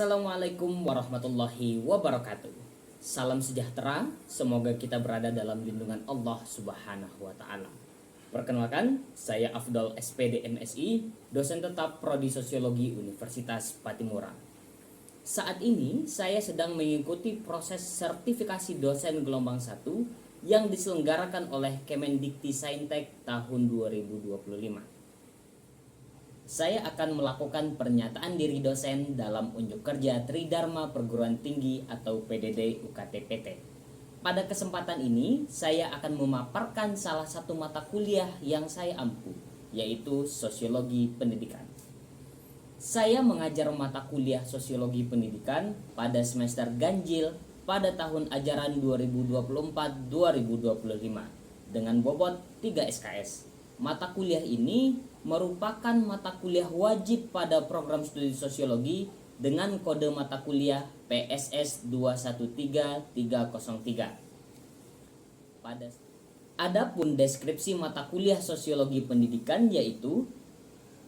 Assalamualaikum warahmatullahi wabarakatuh. Salam sejahtera, semoga kita berada dalam lindungan Allah Subhanahu wa taala. Perkenalkan, saya Afdol SPD MSI, dosen tetap Prodi Sosiologi Universitas Patimura. Saat ini saya sedang mengikuti proses sertifikasi dosen gelombang 1 yang diselenggarakan oleh Kemendikti-Saintek tahun 2025. Saya akan melakukan pernyataan diri dosen dalam unjuk kerja Tridharma Perguruan Tinggi atau PDD UKT-PT. Pada kesempatan ini, saya akan memaparkan salah satu mata kuliah yang saya ampu, yaitu Sosiologi Pendidikan. Saya mengajar mata kuliah Sosiologi Pendidikan pada semester ganjil pada tahun ajaran 2024-2025 dengan bobot 3 SKS. Mata kuliah ini merupakan mata kuliah wajib pada program studi sosiologi dengan kode mata kuliah PSS 213303. Adapun deskripsi mata kuliah Sosiologi Pendidikan yaitu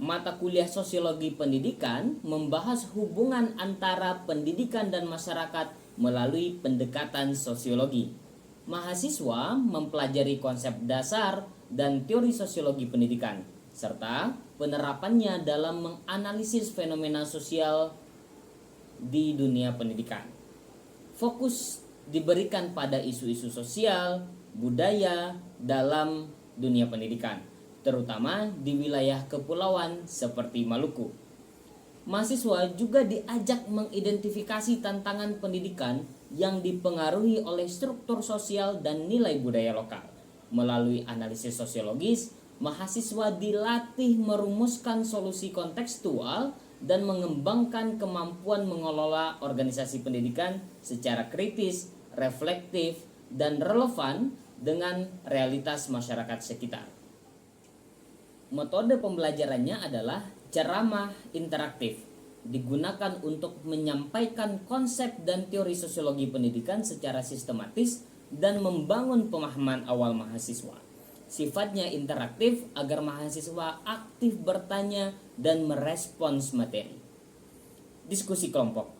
mata kuliah Sosiologi Pendidikan membahas hubungan antara pendidikan dan masyarakat melalui pendekatan sosiologi. Mahasiswa mempelajari konsep dasar dan teori sosiologi pendidikan serta penerapannya dalam menganalisis fenomena sosial di dunia pendidikan. Fokus diberikan pada isu-isu sosial, budaya dalam dunia pendidikan, terutama di wilayah kepulauan seperti Maluku. Mahasiswa juga diajak mengidentifikasi tantangan pendidikan yang dipengaruhi oleh struktur sosial dan nilai budaya lokal. Melalui analisis sosiologis, mahasiswa dilatih merumuskan solusi kontekstual dan mengembangkan kemampuan mengelola organisasi pendidikan secara kritis, reflektif, dan relevan dengan realitas masyarakat sekitar. Metode pembelajarannya adalah ceramah interaktif, digunakan untuk menyampaikan konsep dan teori sosiologi pendidikan secara sistematis dan membangun pemahaman awal mahasiswa. Sifatnya interaktif agar mahasiswa aktif bertanya dan merespons materi. Diskusi kelompok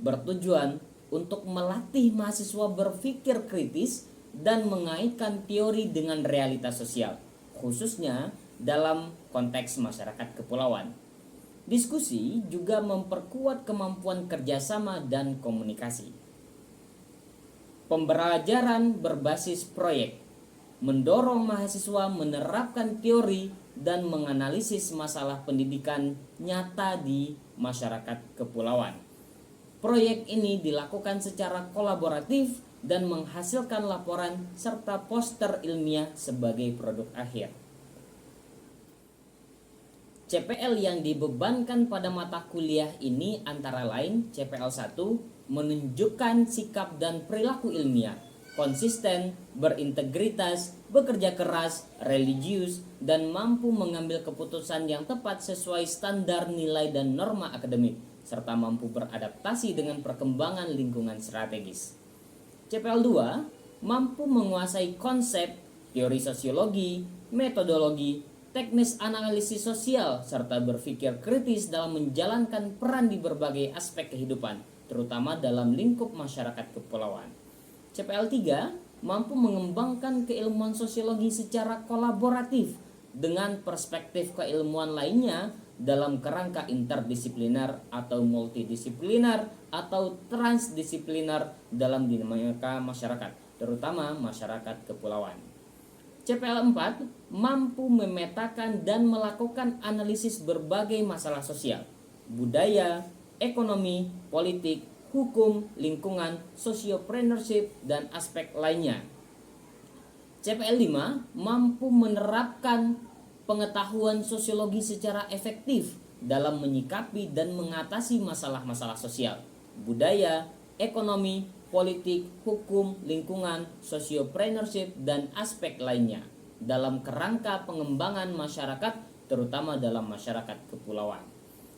bertujuan untuk melatih mahasiswa berpikir kritis dan mengaitkan teori dengan realitas sosial, khususnya dalam konteks masyarakat kepulauan. Diskusi juga memperkuat kemampuan kerjasama dan komunikasi. Pembelajaran berbasis proyek mendorong mahasiswa menerapkan teori dan menganalisis masalah pendidikan nyata di masyarakat kepulauan. Proyek ini dilakukan secara kolaboratif dan menghasilkan laporan serta poster ilmiah sebagai produk akhir. CPL yang dibebankan pada mata kuliah ini antara lain CPL 1 menunjukkan sikap dan perilaku ilmiah, konsisten, berintegritas, bekerja keras, religius, dan mampu mengambil keputusan yang tepat sesuai standar nilai dan norma akademik, serta mampu beradaptasi dengan perkembangan lingkungan strategis. CPL 2 mampu menguasai konsep, teori sosiologi, metodologi, teknis analisis sosial, serta berpikir kritis dalam menjalankan peran di berbagai aspek kehidupan, terutama dalam lingkup masyarakat kepulauan. CPL 3 mampu mengembangkan keilmuan sosiologi secara kolaboratif dengan perspektif keilmuan lainnya dalam kerangka interdisipliner atau multidisipliner atau transdisipliner dalam dinamika masyarakat, terutama masyarakat kepulauan. CPL 4 mampu memetakan dan melakukan analisis berbagai masalah sosial, budaya, ekonomi, politik, hukum, lingkungan, sociopreneurship, dan aspek lainnya. CPL 5 mampu menerapkan pengetahuan sosiologi secara efektif dalam menyikapi dan mengatasi masalah-masalah sosial, budaya, ekonomi, politik, hukum, lingkungan, sociopreneurship, dan aspek lainnya dalam kerangka pengembangan masyarakat, terutama dalam masyarakat kepulauan.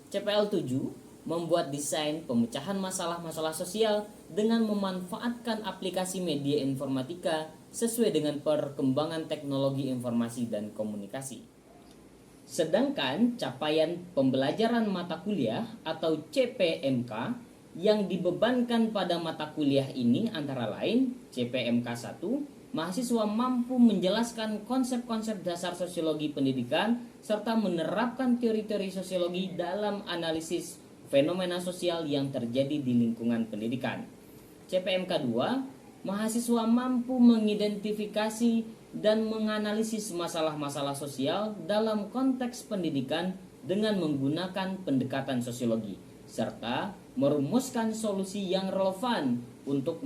CPL 7 membuat desain pemecahan masalah-masalah sosial dengan memanfaatkan aplikasi media informatika sesuai dengan perkembangan teknologi informasi dan komunikasi. Sedangkan capaian pembelajaran mata kuliah atau CPMK yang dibebankan pada mata kuliah ini antara lain CPMK 1, mahasiswa mampu menjelaskan konsep-konsep dasar sosiologi pendidikan serta menerapkan teori-teori sosiologi dalam analisis fenomena sosial yang terjadi di lingkungan pendidikan. CPMK 2, mahasiswa mampu mengidentifikasi dan menganalisis masalah-masalah sosial dalam konteks pendidikan dengan menggunakan pendekatan sosiologi serta merumuskan solusi yang relevan untuk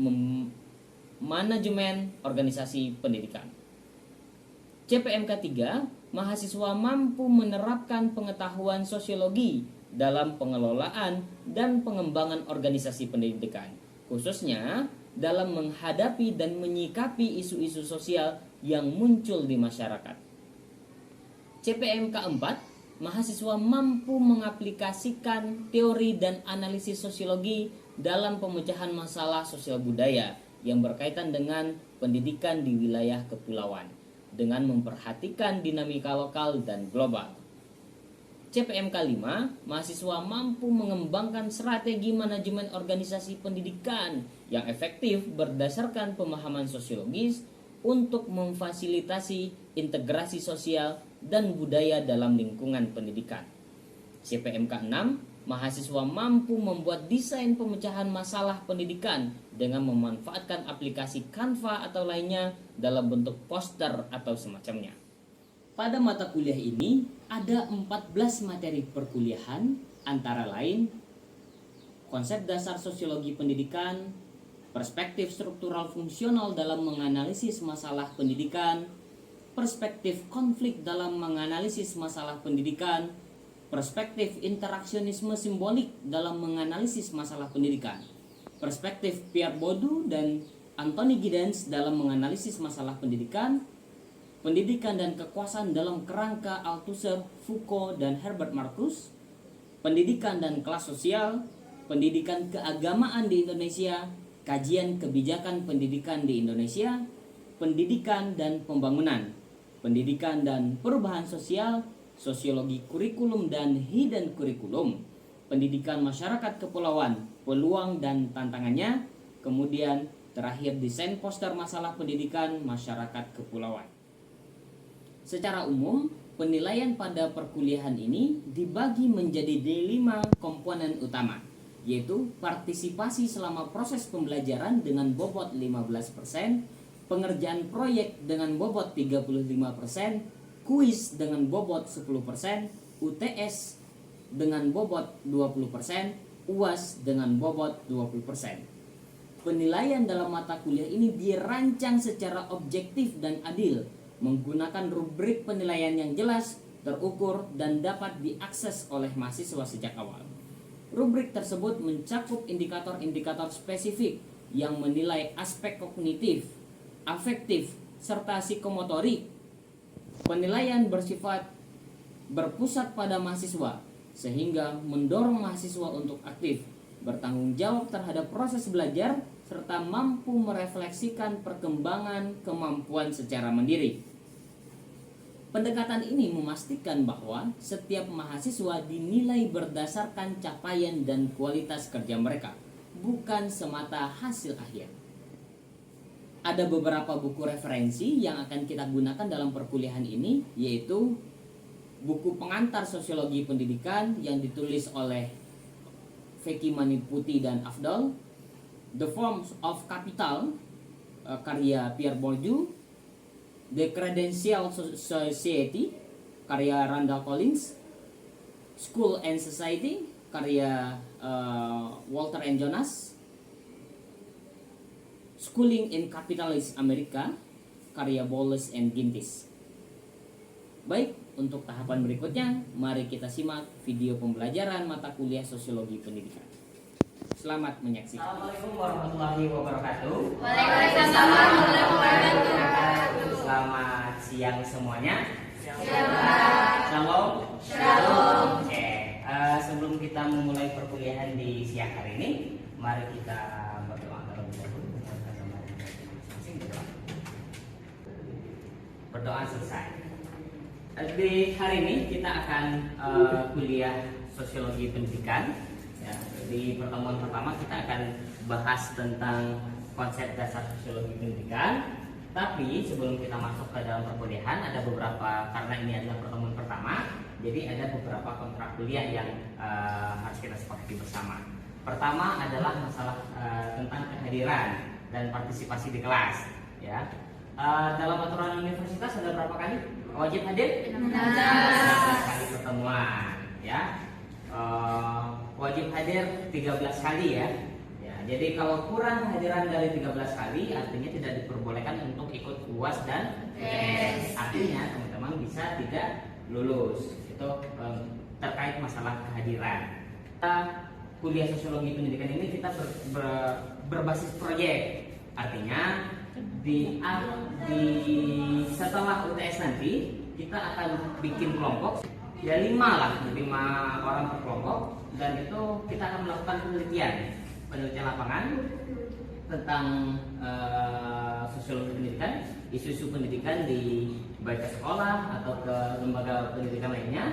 manajemen organisasi pendidikan. CPMK 3, mahasiswa mampu menerapkan pengetahuan sosiologi dalam pengelolaan dan pengembangan organisasi pendidikan, khususnya dalam menghadapi dan menyikapi isu-isu sosial yang muncul di masyarakat. CPMK 4, mahasiswa mampu mengaplikasikan teori dan analisis sosiologi dalam pemecahan masalah sosial budaya yang berkaitan dengan pendidikan di wilayah kepulauan dengan memperhatikan dinamika lokal dan global. CPMK 5, mahasiswa mampu mengembangkan strategi manajemen organisasi pendidikan yang efektif berdasarkan pemahaman sosiologis untuk memfasilitasi integrasi sosial dan budaya dalam lingkungan pendidikan. CPMK 6, mahasiswa mampu membuat desain pemecahan masalah pendidikan dengan memanfaatkan aplikasi Canva atau lainnya dalam bentuk poster atau semacamnya. Pada mata kuliah ini ada 14 materi perkuliahan antara lain konsep dasar sosiologi pendidikan, perspektif struktural fungsional dalam menganalisis masalah pendidikan, perspektif konflik dalam menganalisis masalah pendidikan, perspektif interaksionisme simbolik dalam menganalisis masalah pendidikan, perspektif Pierre Bourdieu dan Anthony Giddens dalam menganalisis masalah pendidikan, pendidikan dan kekuasaan dalam kerangka Althusser, Foucault, dan Herbert Marcuse, pendidikan dan kelas sosial, pendidikan keagamaan di Indonesia, kajian kebijakan pendidikan di Indonesia, pendidikan dan pembangunan, pendidikan dan perubahan sosial, sosiologi kurikulum dan hidden kurikulum, pendidikan masyarakat kepulauan, peluang dan tantangannya, kemudian terakhir desain poster masalah pendidikan masyarakat kepulauan. Secara umum, penilaian pada perkuliahan ini dibagi menjadi 5 komponen utama, yaitu partisipasi selama proses pembelajaran dengan bobot 15%, pengerjaan proyek dengan bobot 35%, kuis dengan bobot 10%, UTS dengan bobot 20%, UAS dengan bobot 20%. Penilaian dalam mata kuliah ini dirancang secara objektif dan adil, menggunakan rubrik penilaian yang jelas, terukur, dan dapat diakses oleh mahasiswa sejak awal. Rubrik tersebut mencakup indikator-indikator spesifik yang menilai aspek kognitif, afektif, serta psikomotorik. Penilaian bersifat berpusat pada mahasiswa, sehingga mendorong mahasiswa untuk aktif, bertanggung jawab terhadap proses belajar, serta mampu merefleksikan perkembangan kemampuan secara mandiri. Pendekatan ini memastikan bahwa setiap mahasiswa dinilai berdasarkan capaian dan kualitas kerja mereka, bukan semata hasil akhir. Ada beberapa buku referensi yang akan kita gunakan dalam perkuliahan ini, yaitu buku pengantar sosiologi pendidikan yang ditulis oleh Feki Maniputi dan Afdal, The Forms of Capital karya Pierre Bourdieu, The Credential Society karya Randall Collins, School and Society karya Walter and Jonas, Schooling in Capitalist America karya Bowles and Gintis. Baik, untuk tahapan berikutnya, mari kita simak video pembelajaran mata kuliah sosiologi pendidikan. Selamat menyaksikan. Assalamualaikum warahmatullahi wabarakatuh. Waalaikumsalam warahmatullahi wabarakatuh. Selamat siang semuanya. Selamat. Shalom. Shalom. Oke, sebelum kita memulai perkuliahan di siang hari ini, mari kita berdoa terlebih dahulu. Berdoa selesai. Di hari ini kita akan kuliah sosiologi pendidikan. Ya, di pertemuan pertama kita akan bahas tentang konsep dasar sosiologi pendidikan. Tapi sebelum kita masuk ke dalam perkuliahan, ada beberapa, karena ini adalah pertemuan pertama, jadi ada beberapa kontrak kuliah yang harus kita sepakati bersama. Pertama adalah masalah tentang kehadiran dan partisipasi di kelas. Ya, dalam aturan universitas ada berapa kali wajib hadir? 16 kali pertemuan. Ya, wajib hadir 13 kali ya. Jadi kalau kurang kehadiran dari 13 kali, artinya tidak diperbolehkan untuk ikut UAS dan UTS. Artinya teman-teman bisa tidak lulus. Itu terkait masalah kehadiran. Kuliah sosiologi pendidikan ini kita berbasis proyek. Artinya setelah UTS nanti kita akan bikin kelompok ya 5 orang per kelompok, dan itu kita akan melakukan penelitian lapangan tentang sosiologi pendidikan, isu-isu pendidikan di baik ke sekolah atau ke lembaga pendidikan lainnya.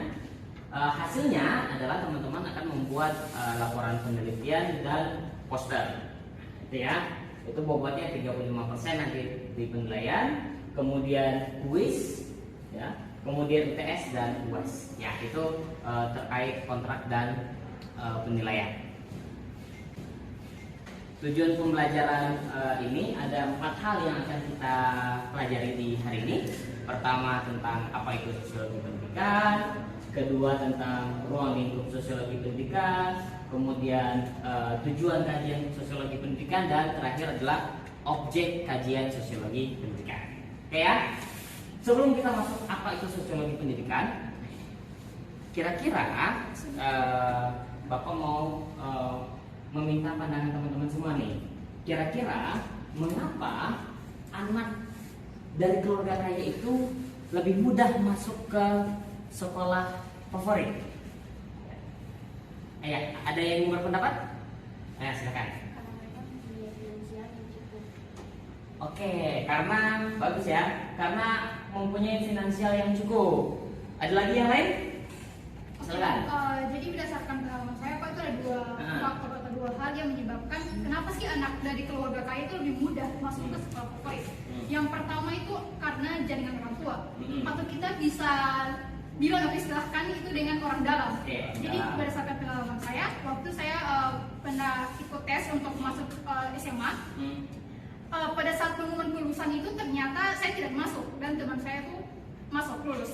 Hasilnya adalah teman-teman akan membuat laporan penelitian dan poster. Itu ya, itu bobotnya 35% nanti di penilaian, kemudian kuis, ya, kemudian UTS dan UAS. Ya, itu terkait kontrak dan penilaian. Tujuan pembelajaran ini ada 4 hal yang akan kita pelajari di hari ini. Pertama tentang apa itu sosiologi pendidikan, kedua tentang ruang lingkup sosiologi pendidikan, kemudian tujuan kajian sosiologi pendidikan, dan terakhir adalah objek kajian sosiologi pendidikan. Oke ya. Sebelum kita masuk apa itu sosiologi pendidikan, kira-kira Bapak mau meminta pandangan teman-teman semua nih. Kira-kira mengapa anak dari keluarga kaya itu lebih mudah masuk ke sekolah favorit? Ada yang berpendapat? Silakan. Oke, karena bagus ya. Karena mempunyai finansial yang cukup. Ada lagi yang lain? Silakan. Jadi berdasarkan pengalaman saya, Pak, itu ada 2 faktor atau 2 hal yang menyebabkan kenapa sih anak dari keluarga kaya itu lebih mudah masuk ke sekolah favorit. Yang pertama itu karena jaringan orang tua, atau kita bisa bilang atau istilahkan itu dengan orang dalam. Jadi berdasarkan pengalaman saya, waktu saya pernah ikut tes untuk masuk SMA, pada saat pengumuman kelulusan itu ternyata saya tidak masuk dan teman saya tuh masuk lulus.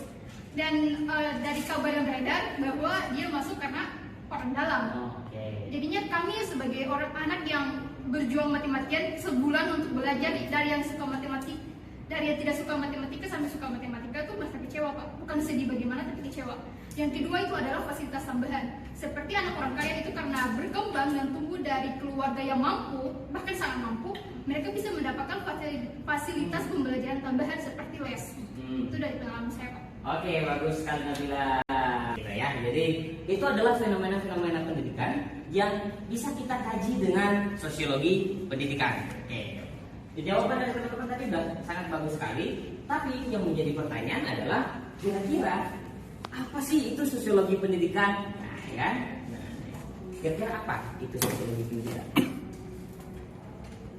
Dan dari kabar yang beredar bahwa dia masuk karena orang dalam. Jadinya kami sebagai orang anak yang berjuang mati-matian sebulan untuk belajar, dari yang suka matematik, dari yang tidak suka matematika sampai suka matematika, itu merasa kecewa, Pak. Bukan sedih bagaimana, tapi kecewa. Yang kedua itu adalah fasilitas tambahan. Seperti anak orang kaya itu karena berkembang dan tumbuh dari keluarga yang mampu, bahkan sangat mampu, mereka bisa mendapatkan fasilitas pembelajaran tambahan seperti les. Itu dari pengalaman saya, Pak. Oke, bagus sekali Nabila. Gitu ya. Jadi itu adalah fenomena-fenomena pendidikan yang bisa kita kaji dengan sosiologi pendidikan. Oke. Jawaban dari teman-teman tadi sudah sangat bagus sekali. Tapi yang menjadi pertanyaan adalah kira-kira apa sih itu sosiologi pendidikan? Nah, ya. Kira-kira apa itu sosiologi pendidikan?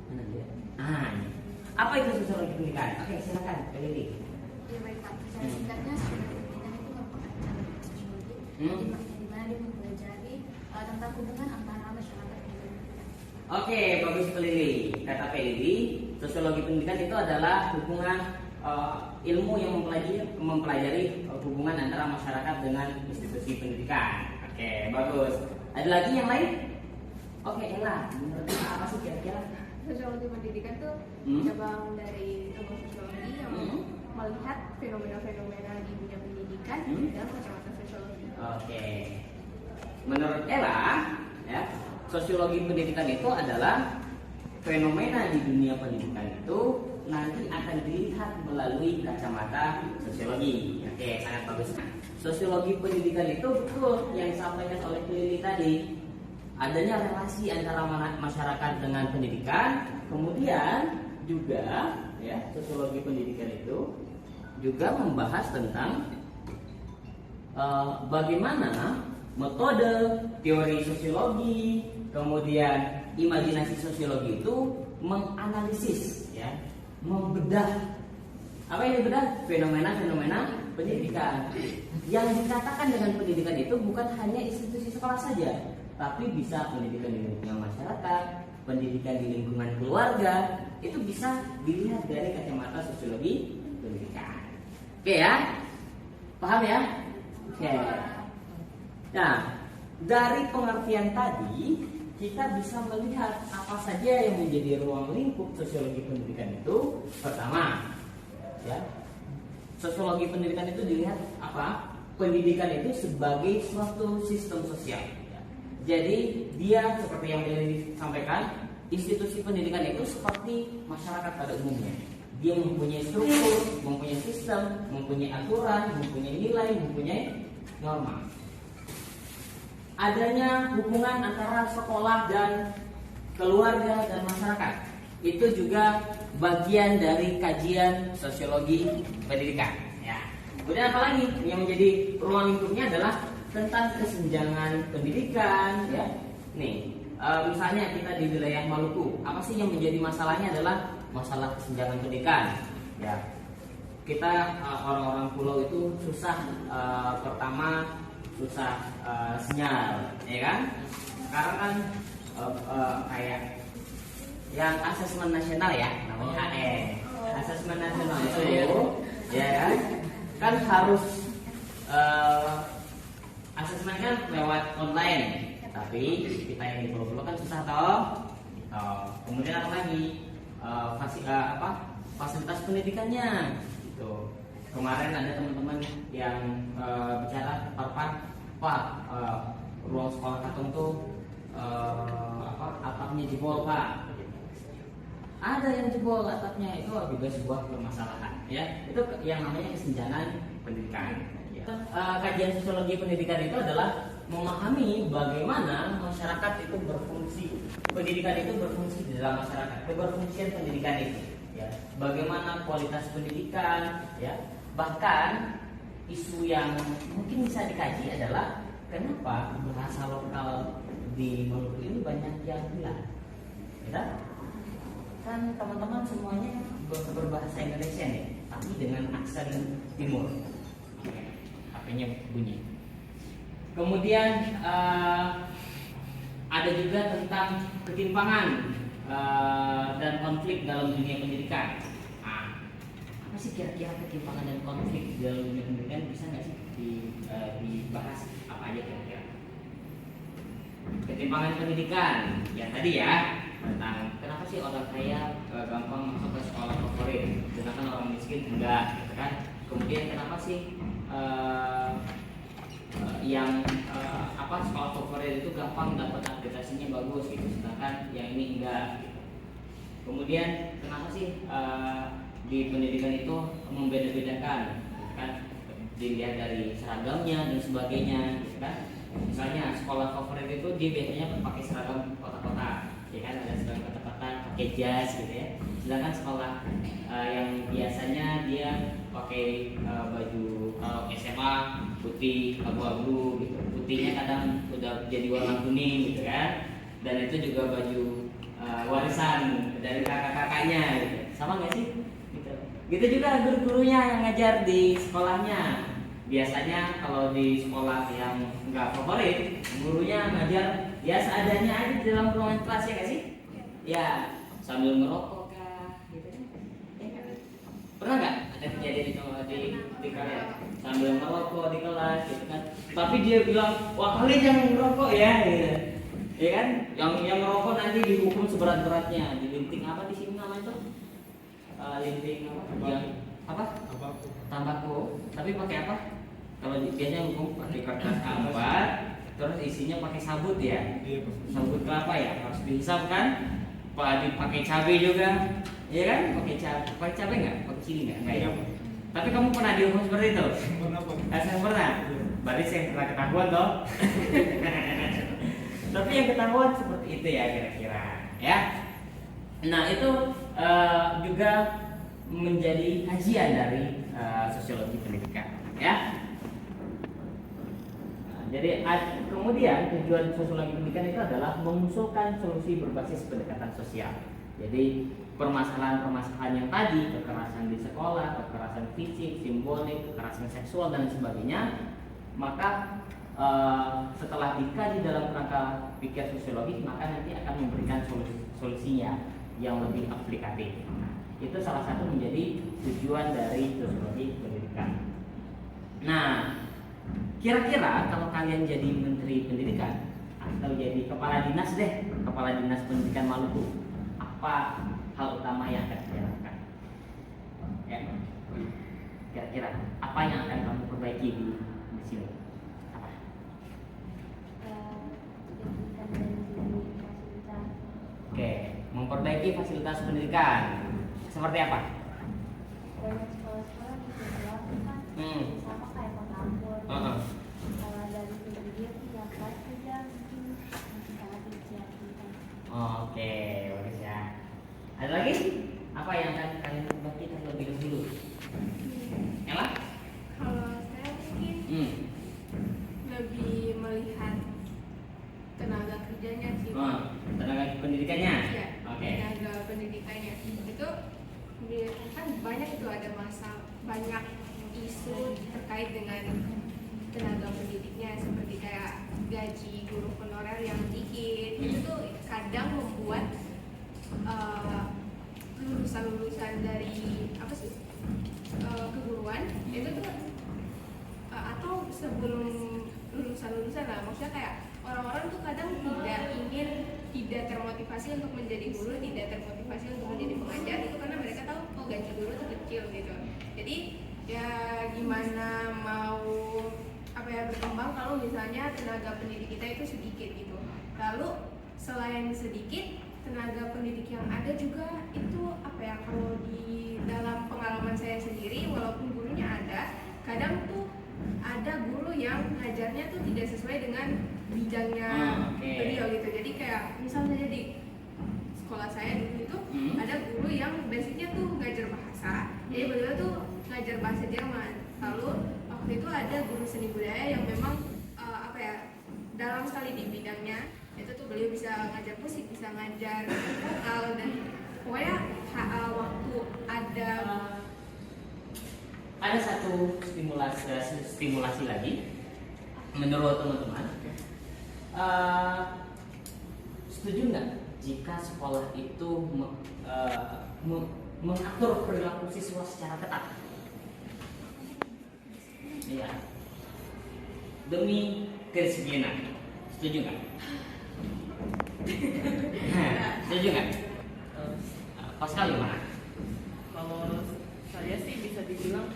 Mana dia? Ini. Apa itu sosiologi pendidikan? Oke, silakan, Lili. Ya baik Pak, secara singkatnya sosiologi pendidikan itu merupakan cabang sosiologi di mana dia mempelajari tentang hubungan antara masyarakat dan pendidikan. Oke, bagus sekali. Kata Lili, sosiologi pendidikan itu adalah hubungan ilmu yang mempelajari hubungan antara masyarakat dengan institusi pendidikan. Oke, bagus. Ada lagi yang lain? Oke, Ella, menurut apa sih kira-kira? Sosiologi pendidikan itu cabang dari ilmu sosiologi yang melihat fenomena-fenomena di dunia pendidikan dalam kacamata sosiologi. Oke. Menurut Ella, ya, sosiologi pendidikan itu adalah fenomena di dunia pendidikan itu nanti akan dilihat melalui kacamata sosiologi. Oke, sangat bagus. Sosiologi pendidikan itu betul yang disampaikan oleh Lili tadi. Adanya relasi antara masyarakat dengan pendidikan, kemudian juga ya sosiologi pendidikan itu juga membahas tentang bagaimana metode teori sosiologi, kemudian imajinasi sosiologi itu menganalisis, ya, membedah. Apa yang dibedah? Fenomena-fenomena pendidikan. Yang dikatakan dengan pendidikan itu bukan hanya institusi sekolah saja, tapi bisa pendidikan di lingkungan masyarakat, pendidikan di lingkungan keluarga, itu bisa dilihat dari kacamata sosiologi pendidikan. Oke ya? Paham ya? Oke. Nah, dari pengertian tadi kita bisa melihat apa saja yang menjadi ruang lingkup sosiologi pendidikan itu. Pertama, ya, sosiologi pendidikan itu dilihat apa? Pendidikan itu sebagai suatu sistem sosial. Ya. Jadi dia seperti yang disampaikan, institusi pendidikan itu seperti masyarakat pada umumnya. Dia mempunyai struktur, mempunyai sistem, mempunyai aturan, mempunyai nilai, mempunyai norma. Adanya hubungan antara sekolah dan keluarga dan masyarakat itu juga bagian dari kajian sosiologi pendidikan. Ya. Kemudian apa lagi yang menjadi ruang lingkupnya adalah tentang kesenjangan pendidikan. Ya. Nih, misalnya kita di wilayah Maluku, apa sih yang menjadi masalahnya adalah masalah kesenjangan pendidikan. Ya. Kita orang-orang pulau itu susah, pertama susah sinyal, ya kan? Sekarang kan kayak yang asesmen nasional ya, namanya HN. Asesmen nasional itu ya kan harus asesmen kan lewat online, tapi kita yang di pulau-pulau kan susah toh. Kemudian apa lagi? Fasilitas pendidikannya gitu. Kemarin ada teman-teman yang bicara Pak, ruang sekolah Katong tuh atapnya jebol Pak. Ada yang jebol atapnya, itu juga sebuah permasalahan. Ya, itu yang namanya kesenjangan pendidikan. Ya. Kajian sosiologi pendidikan itu adalah memahami bagaimana masyarakat itu berfungsi, pendidikan itu berfungsi di dalam masyarakat, keberfungsian pendidikan itu. Ya, bagaimana kualitas pendidikan, ya. Bahkan isu yang mungkin bisa dikaji adalah kenapa bahasa lokal di Maluku ini banyak yang hilang. Ya? Kan teman-teman semuanya berbahasa Indonesia nih, tapi dengan aksen timur. HP-nya bunyi. Kemudian ada juga tentang ketimpangan dan konflik dalam dunia pendidikan. Apa sih kira-kira ketimpangan dan konflik dalam dunia pendidikan, bisa nggak sih dibahas apa aja kira-kira? Ketimpangan pendidikan, ya tadi ya, tentang kenapa sih orang kaya gampang masuk ke sekolah favorit, sedangkan orang miskin enggak, gitu kan? Kemudian kenapa sih sekolah favorit itu gampang dapat akreditasinya bagus gitu, sedangkan yang ini enggak gitu. Kemudian kenapa sih di pendidikan itu membeda-bedakan, kan? Dilihat dari seragamnya dan sebagainya, gitu kan? Misalnya sekolah favorit itu dia biasanya pakai seragam kotak-kotak, ya kan? Ada seragam kotak-kotak, pakai jas, gitu ya. Sedangkan sekolah yang biasanya dia pakai baju SMA putih abu-abu, gitu. Putihnya kadang udah jadi warna kuning, gitu kan? Dan itu juga baju warisan dari kakak-kakaknya, gitu. Sama nggak sih? Gitu juga guru-gurunya yang ngajar di sekolahnya. Biasanya kalau di sekolah yang nggak favorit, gurunya ngajar ya seadanya aja di dalam ruangan kelas, ya nggak sih? Ya, sambil ngerokok kah, gitu kan? Ya kan? Pernah nggak ada kejadian itu di kalian? Sambil ngerokok di kelas, gitu kan? Tapi dia bilang, wah kalian jangan ngerokok ya, gitu. Ya kan? Yang ngerokok nanti dihukum seberat-beratnya, dilinting apa di sini namanya tuh? Linting apa? Tambako. Tapi pakai apa? Kalau biasanya hukum pakai kertas A4, terus isinya pakai sabut ya. Sabut kelapa ya, harus dihisap kan? Pakai cabai juga, ya kan? Pakai cabai nggak? Pakai cili nggak? Ya. Tapi kamu pernah dihukum seperti itu? Saya pernah. Berarti saya pernah ketahuan toh. Tapi yang ketahuan seperti itu ya kira-kira, ya. Nah itu juga menjadi kajian dari sosiologi pendidikan, ya. jadi kemudian tujuan sosiologi pendidikan itu adalah mengusulkan solusi berbasis pendekatan sosial. Jadi permasalahan-permasalahan yang tadi, kekerasan di sekolah, kekerasan fisik, simbolik, kekerasan seksual dan sebagainya, maka setelah dikaji dalam kerangka pikir sosiologis, maka nanti akan memberikan solusinya yang lebih aplikatif. Itu salah satu menjadi tujuan dari sosiologi pendidikan. Nah, kira-kira kalau kalian jadi menteri pendidikan atau jadi kepala dinas deh, kepala dinas pendidikan Maluku, apa hal utama yang akan kalian lakukan? Ya, kira-kira apa yang akan kamu perbaiki di sini? Apa? Oke, memperbaiki fasilitas pendidikan. Seperti apa? Banyak sekolah-sekolah di Jawa kan sama kayak Pekanbaru. Kalau dari segi dia tiap kelas saja mungkin masih sangat disiapkan. Oke, bagus ya. Ada lagi? Apa yang akan kalian perbaiki terlebih dahulu? Ella? Kalau saya mungkin lebih melihat tenaga kerjanya sih. Tenaga pendidikannya? Iya, Oke. tenaga pendidikannya itu kan banyak itu ada banyak isu terkait dengan tenaga pendidiknya, seperti kayak gaji guru honorer yang dikit. Itu tuh kadang membuat lulusan-lulusan dari apa sih keguruan itu tuh atau sebelum lulusan-lulusan lah, maksudnya kayak orang-orang tuh kadang tidak termotivasi untuk menjadi guru, tidak termotivasi untuk menjadi pengajar itu karena mereka tahu gaji guru tuh kecil gitu. Jadi ya gimana mau berkembang kalau misalnya tenaga pendidik kita itu sedikit gitu. Lalu selain sedikit, tenaga pendidik yang ada juga itu kalau di dalam pengalaman saya sendiri, walaupun gurunya ada, kadang tuh ada guru yang ngajarnya tuh tidak sesuai dengan bidangnya beliau gitu. Jadi kayak misalnya di sekolah saya dulu itu ada guru yang basicnya tuh ngajar bahasa, jadi beliau tuh ngajar bahasa Jerman. Lalu waktu itu ada guru seni budaya yang memang dalam sekali di bidangnya, itu tuh beliau bisa ngajar musik, bisa ngajar vokal, dan pokoknya waktu ada satu stimulasi lagi menurut teman-teman. Setuju nggak jika sekolah itu mengatur perilaku siswa secara ketat? Iya. Demi kedisiplinan. Setuju nggak? Setuju nggak? Pascal gimana? Kalau saya sih bisa dibilang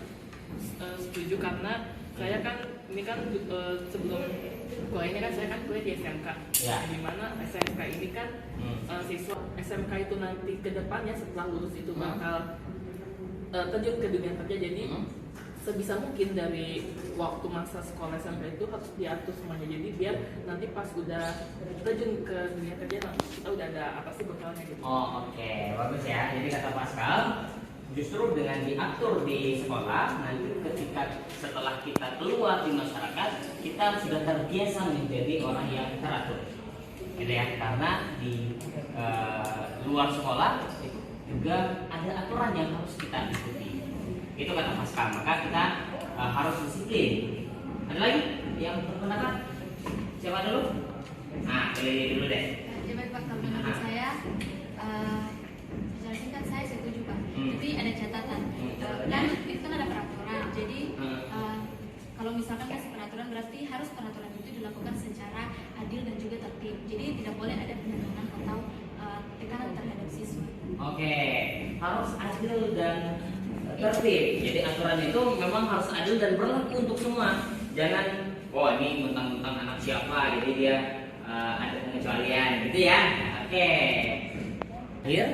setuju, karena saya kan ini kan sebelum kuliah ini kan saya kan kuliah di SMK, ya. Di mana SMK ini kan siswa SMK itu nanti ke depannya setelah lulus itu bakal terjun ke dunia kerja. Jadi sebisa mungkin dari waktu masa sekolah SMP itu harus diatur semuanya, jadi biar nanti pas udah terjun ke dunia kerja kita udah ada apa sih bekalnya gitu. Oke, bagus ya. Jadi kata Pascal, justru dengan diatur di sekolah, nanti ketika setelah kita keluar di masyarakat, kita sudah terbiasa menjadi orang yang teratur, gitu ya. Karena di luar sekolah juga ada aturan yang harus kita ikuti. Itu kata Pascal, maka kita harus disiplin. Ada lagi yang berpendapat? Siapa dulu? Nah, pilih dulu deh. Coba Pak, kalau menurut saya secara singkat saya setuju Pak. Tapi ada catatan. Dan itu kan ada peraturan. Jadi kalau misalkan kasih peraturan, berarti harus peraturan itu dilakukan secara adil dan juga tertib. Jadi tidak boleh ada penentangan atau tekanan terhadap siswa. Oke, harus adil dan tertib. Jadi aturan itu memang harus adil dan berlaku untuk semua. Jangan, ini mentang-mentang anak siapa, jadi dia ada pengecualian, gitu ya. Oke, clear?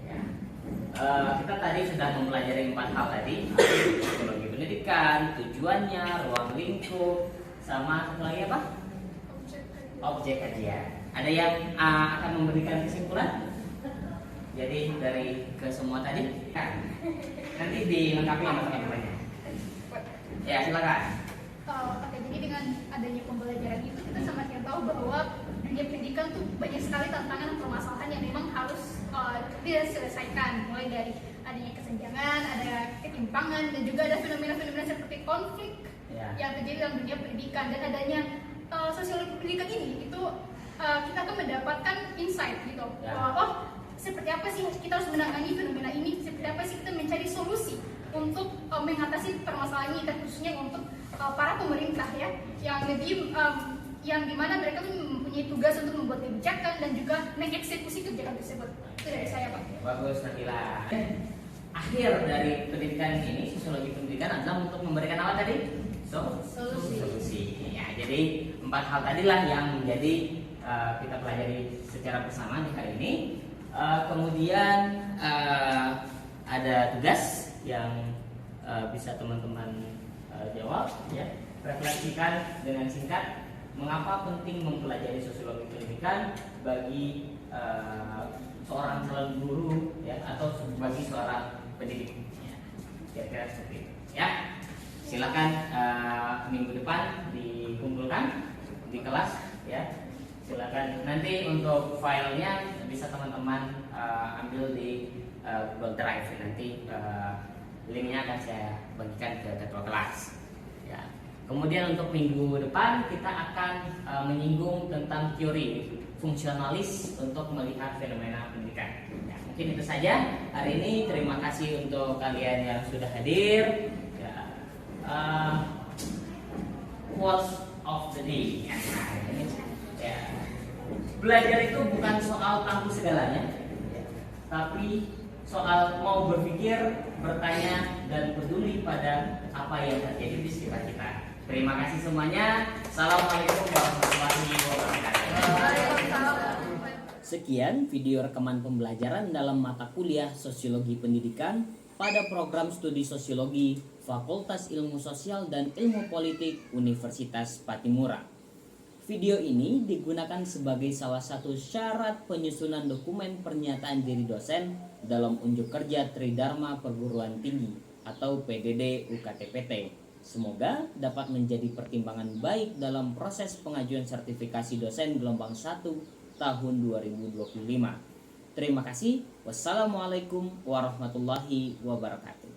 Ya. Kita tadi sudah mempelajari 4 hal tadi: sosiologi pendidikan, tujuannya, ruang lingkup, sama satu lagi apa? Objek kajian. Ada yang akan memberikan kesimpulan? Jadi dari ke semua tadi kan nanti dilengkapi sama teman-temannya. Ya, silakan. Oke, jadi dengan adanya pembelajaran itu kita semakin tahu bahwa dunia pendidikan tuh banyak sekali tantangan dan permasalahan yang memang harus diselesaikan, mulai dari adanya kesenjangan, ada ketimpangan, dan juga ada fenomena-fenomena seperti konflik yang terjadi dalam dunia pendidikan. Dan adanya sosiologi pendidikan ini itu kita tuh mendapatkan insight gitu bahwa oh, seperti apa sih kita harus menangani fenomena ini, seperti apa sih kita mencari solusi untuk mengatasi permasalahan ini, dan khususnya untuk para pemerintah ya yang lebih yang dimana mereka tuh mempunyai tugas untuk membuat kebijakan dan juga mengeksekusi kebijakan tersebut. Itu dari saya, Pak. Bagus, Nakila. Akhir dari pendidikan ini, sosiologi pendidikan adalah untuk memberikan apa tadi? Solusi. Ya, jadi 4 hal tadilah yang menjadi kita pelajari secara bersama di hari ini. Kemudian ada tugas yang bisa teman-teman jawab, ya. Refleksikan dengan singkat mengapa penting mempelajari sosiologi pendidikan bagi seorang calon guru, ya, atau bagi seorang pendidik. Ya. Kira-kira seperti itu. Ya, silakan minggu depan dikumpulkan di kelas, ya. Silakan nanti untuk filenya bisa teman-teman ambil di Google Drive, nanti linknya akan saya bagikan ke ketua kelas. Ya. Kemudian untuk minggu depan kita akan menyinggung tentang teori fungsionalis untuk melihat fenomena pendidikan. Ya, mungkin itu saja hari ini. Terima kasih untuk kalian yang sudah hadir. Ya, quotes of the day. Ya. Belajar itu bukan soal tahu segalanya, ya, tapi soal mau berpikir, bertanya, dan peduli pada apa yang terjadi di sekitar kita. Terima kasih semuanya. Assalamualaikum warahmatullahi wabarakatuh. Sekian video rekaman pembelajaran dalam mata kuliah Sosiologi Pendidikan pada program studi Sosiologi Fakultas Ilmu Sosial dan Ilmu Politik Universitas Patimura. Video ini digunakan sebagai salah satu syarat penyusunan dokumen pernyataan diri dosen dalam unjuk kerja Tridharma Perguruan Tinggi atau PDD UKTPT. Semoga dapat menjadi pertimbangan baik dalam proses pengajuan sertifikasi dosen gelombang 1 tahun 2025. Terima kasih. Wassalamualaikum warahmatullahi wabarakatuh.